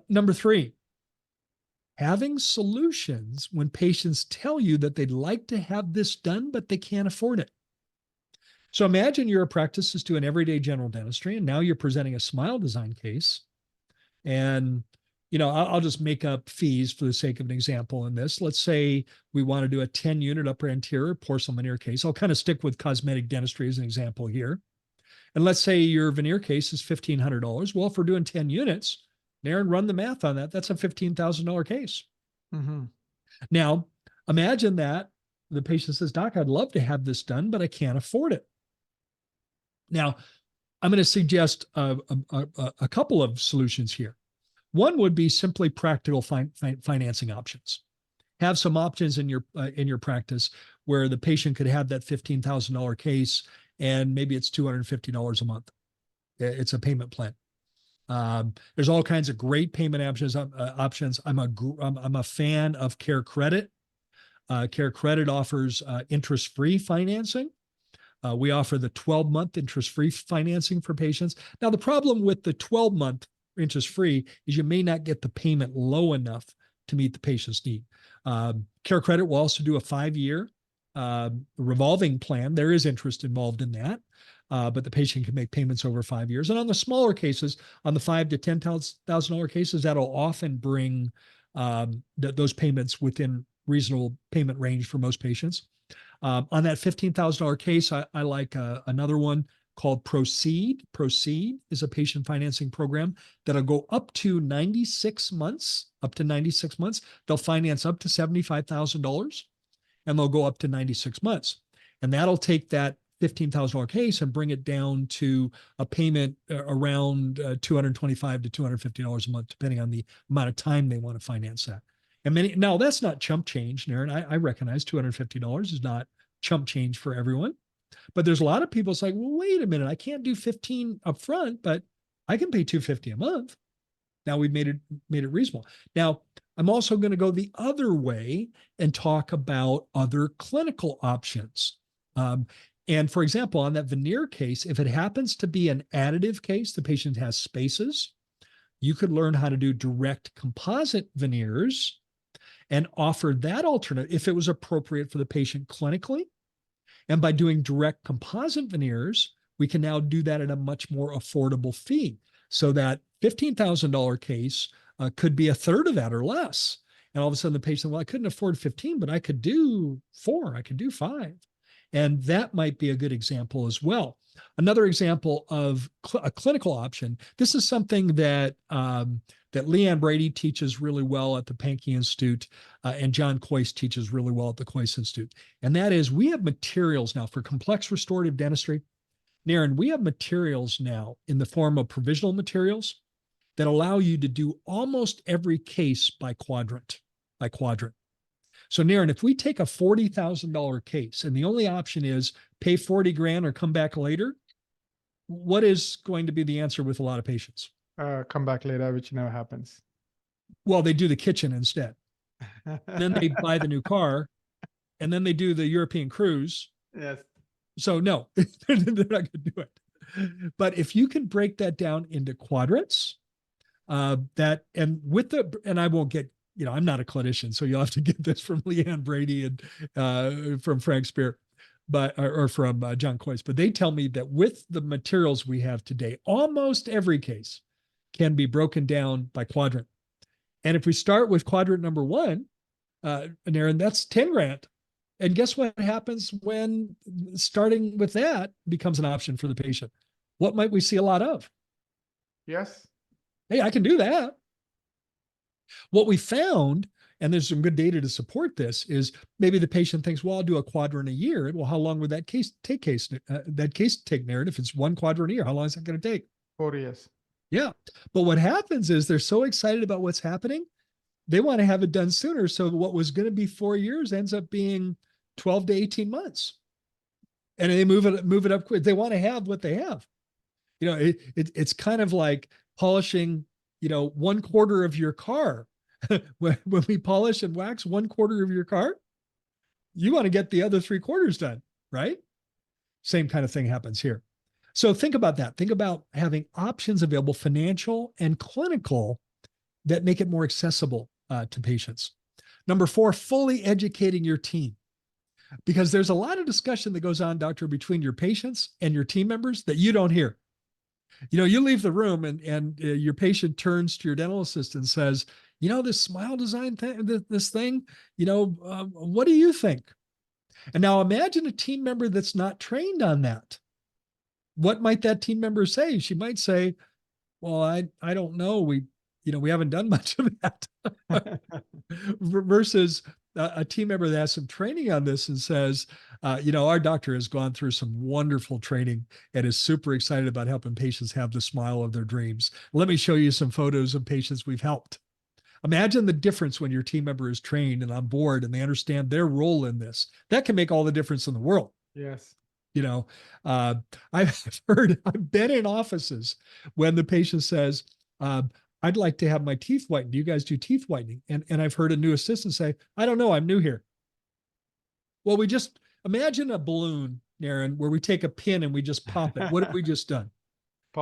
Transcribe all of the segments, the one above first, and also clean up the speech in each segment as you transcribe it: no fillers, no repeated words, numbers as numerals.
Number three, having solutions when patients tell you that they'd like to have this done, but they can't afford it. So imagine you're a practice that's doing everyday general dentistry, and now you're presenting a smile design case. And, I'll just make up fees for the sake of an example in this. Let's say we want to do a 10-unit upper anterior porcelain veneer case. I'll kind of stick with cosmetic dentistry as an example here. And let's say your veneer case is $1,500. Well, if we're doing 10 units, Aaron, run the math on that. That's a $15,000 case. Mm-hmm. Now, imagine that the patient says, Doc, I'd love to have this done, but I can't afford it. Now, I'm going to suggest a couple of solutions here. One would be simply practical financing options. Have some options in your practice where the patient could have that $15,000 case, and maybe it's $250 a month. It's a payment plan. There's all kinds of great payment options. I'm a fan of Care Credit. Care Credit offers interest-free financing. We offer the 12-month interest-free financing for patients. Now, the problem with the 12-month interest-free is you may not get the payment low enough to meet the patient's need. Care Credit will also do a 5-year revolving plan. There is interest involved in that, but the patient can make payments over 5 years. And on the smaller cases, on the $5,000 to $10,000 cases, that'll often bring those payments within reasonable payment range for most patients. On that $15,000 case, I like another one called Proceed. Proceed is a patient financing program that'll go up to 96 months. They'll finance up to $75,000, and they'll go up to 96 months. And that'll take that $15,000 case and bring it down to a payment around $225 to $250 a month, depending on the amount of time they want to finance that. And now that's not chump change, Aaron. I recognize $250 is not chump change for everyone, but there's a lot of people. It's like, well, wait a minute, I can't do 15 up front, but I can pay $250 a month. Now we've made it reasonable. Now I'm also going to go the other way and talk about other clinical options. And for example, on that veneer case, if it happens to be an additive case, the patient has spaces, you could learn how to do direct composite veneers and offer that alternate if it was appropriate for the patient clinically. And by doing direct composite veneers, we can now do that at a much more affordable fee. So that $15,000 case could be a third of that or less. And all of a sudden the patient, well, I couldn't afford 15, but I could do 4, I could do 5. And that might be a good example as well. Another example of a clinical option, this is something that Leanne Brady teaches really well at the Pankey Institute, and John Kois teaches really well at the Kois Institute. And that is, we have materials now for complex restorative dentistry. Naren, we have materials now in the form of provisional materials that allow you to do almost every case by quadrant. So Naren, if we take a $40,000 case and the only option is pay 40 grand or come back later, what is going to be the answer with a lot of patients? Come back later, which never happens. Well, they do the kitchen instead. Then they buy the new car, and then they do the European cruise. Yes. So no, they're not going to do it. But if you can break that down into quadrants, and I won't get, I'm not a clinician, so you'll have to get this from Leanne Brady and from Frank Spear, or from John Kois. But they tell me that with the materials we have today, almost every case can be broken down by quadrant. And if we start with quadrant number 1, Aaron, that's 10 grand. And guess what happens when starting with that becomes an option for the patient? What might we see a lot of? Yes. Hey, I can do that. What we found, and there's some good data to support this, is maybe the patient thinks, well, I'll do a quadrant a year. Well, how long would that case take, Naren? If it's 1 quadrant a year, how long is that going to take? 4 years. Yeah. But what happens is they're so excited about what's happening, they want to have it done sooner. So what was going to be 4 years ends up being 12 to 18 months. And they move it up quick. They want to have what they have. It's kind of like polishing, 1/4 of your car. when we polish and wax 1/4 of your car, you want to get the other 3/4 done, right? Same kind of thing happens here. So think about that. Think about having options available, financial and clinical, that make it more accessible to patients. Number 4, fully educating your team. Because there's a lot of discussion that goes on, doctor, between your patients and your team members that you don't hear. You leave the room and your patient turns to your dental assistant and says, this smile design thing, this thing, what do you think? And now imagine a team member that's not trained on that. What might that team member say? She might say, well, I don't know. We haven't done much of that. Versus a team member that has some training on this and says, our doctor has gone through some wonderful training and is super excited about helping patients have the smile of their dreams. Let me show you some photos of patients we've helped. Imagine the difference when your team member is trained and on board and they understand their role in this. That can make all the difference in the world. Yes. I've been in offices when the patient says, I'd like to have my teeth whitened. Do you guys do teeth whitening? And I've heard a new assistant say, I don't know, I'm new here. Well, we just imagine a balloon, Naren, where we take a pin and we just pop it. What have we just done?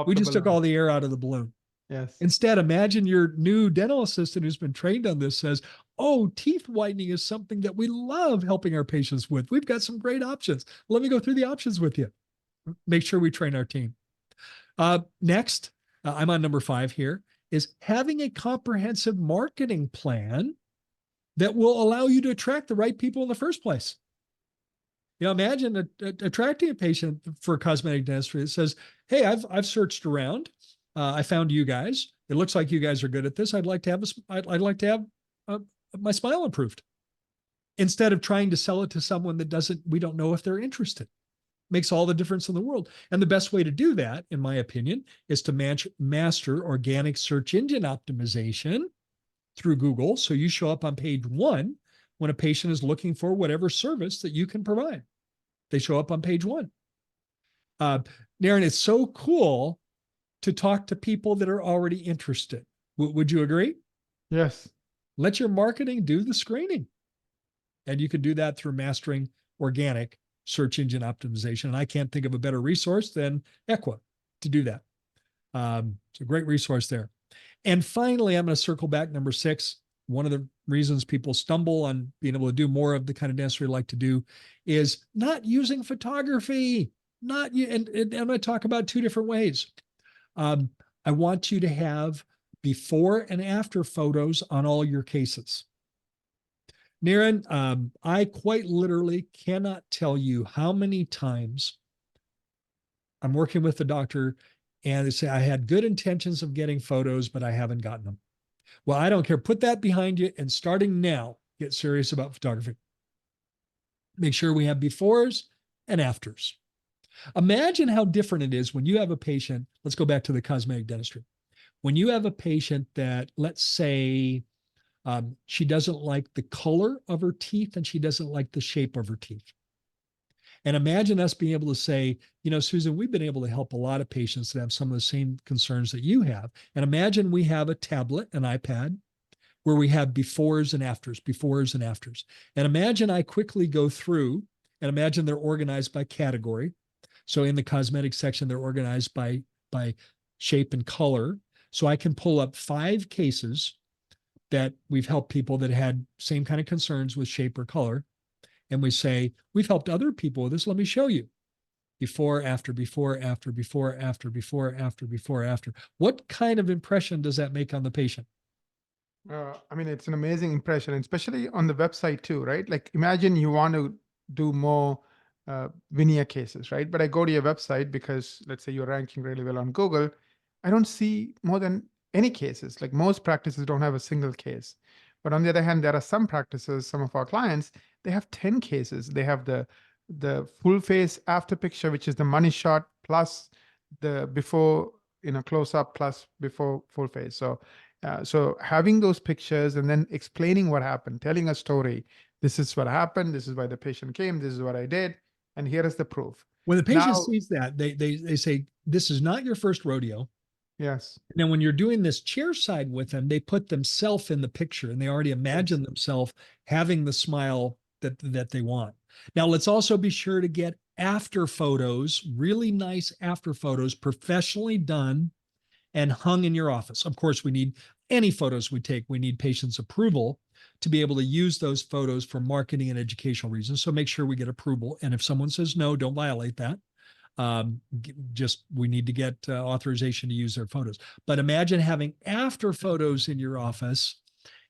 We just took all the air out of the balloon. Yes. Instead, imagine your new dental assistant who's been trained on this says, oh, teeth whitening is something that we love helping our patients with. We've got some great options. Let me go through the options with you. Make sure we train our team. Next, I'm on number 5 here, is having a comprehensive marketing plan that will allow you to attract the right people in the first place. Imagine attracting a patient for cosmetic dentistry that says, hey, I've searched around. I found you guys. It looks like you guys are good at this. I'd like to have my smile improved. Instead of trying to sell it to someone that we don't know if they're interested. Makes all the difference in the world. And the best way to do that, in my opinion, is to master organic search engine optimization through Google. So you show up on page 1 when a patient is looking for whatever service that you can provide. They show up on page 1. Naren, it's so cool to talk to people that are already interested. Would you agree? Yes. Let your marketing do the screening. And you can do that through mastering organic search engine optimization. And I can't think of a better resource than Equa to do that. It's a great resource there. And finally, I'm going to circle back, number 6. One of the reasons people stumble on being able to do more of the kind of dentistry they like to do is not using photography. And I'm going to talk about 2 different ways. I want you to have before and after photos on all your cases. Naren, I quite literally cannot tell you how many times I'm working with the doctor and they say, I had good intentions of getting photos, but I haven't gotten them. Well, I don't care. Put that behind you and starting now, get serious about photography. Make sure we have befores and afters. Imagine how different it is when you have a patient. Let's go back to the cosmetic dentistry. When you have a patient that, let's say, she doesn't like the color of her teeth and she doesn't like the shape of her teeth. And imagine us being able to say, Susan, we've been able to help a lot of patients that have some of the same concerns that you have. And imagine we have a tablet, an iPad, where we have befores and afters. And imagine I quickly go through and imagine they're organized by category. So in the cosmetic section, they're organized by shape and color. So I can pull up 5 cases that we've helped people that had same kind of concerns with shape or color. And we say, we've helped other people with this. Let me show you. Before, after, before, after, before, after, before, after, before, after. What kind of impression does that make on the patient? It's an amazing impression, especially on the website too, right? Like imagine you want to do more veneer cases, right? But I go to your website because let's say you're ranking really well on Google. I don't see more than any cases. Like most practices don't have a single case. But on the other hand, there are some practices, some of our clients, they have 10 cases. They have the full face after picture, which is the money shot, plus the before, close up, plus before full face. So having those pictures and then explaining what happened, telling a story. This is what happened. This is why the patient came. This is what I did. And here is the proof. When the patient sees that, they say, this is not your first rodeo. Yes. And then when you're doing this chair side with them, they put themselves in the picture and they already imagine themselves having the smile that they want. Now, let's also be sure to get after photos, really nice after photos, professionally done and hung in your office. Of course, we need any photos we take, we need patient's approval to be able to use those photos for marketing and educational reasons. So make sure we get approval. And if someone says no, don't violate that. Just we need to get authorization to use their photos. But imagine having after photos in your office.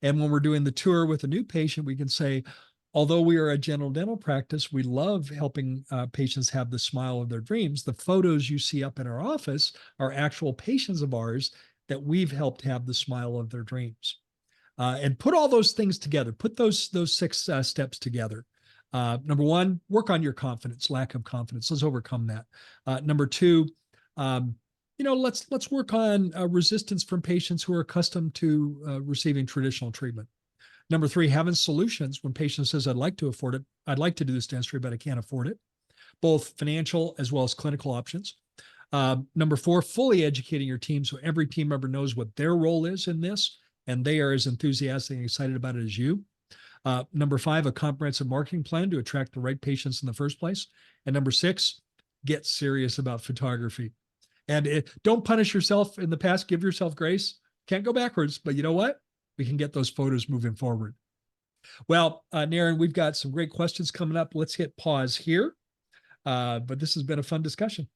And when we're doing the tour with a new patient, we can say, although we are a general dental practice, we love helping patients have the smile of their dreams. The photos you see up in our office are actual patients of ours that we've helped have the smile of their dreams. And put all those things together, put those 6 steps together. Number 1, work on your confidence, lack of confidence. Let's overcome that. Number 2, let's work on resistance from patients who are accustomed to receiving traditional treatment. Number 3, having solutions when patient says, I'd like to afford it. I'd like to do this dentistry, but I can't afford it. Both financial as well as clinical options. Number 4, fully educating your team so every team member knows what their role is in this, and they are as enthusiastic and excited about it as you. Number 5, a comprehensive marketing plan to attract the right patients in the first place. And number 6, get serious about photography. And don't punish yourself in the past. Give yourself grace. Can't go backwards, but you know what? We can get those photos moving forward. Well, Naren, we've got some great questions coming up. Let's hit pause here. But this has been a fun discussion.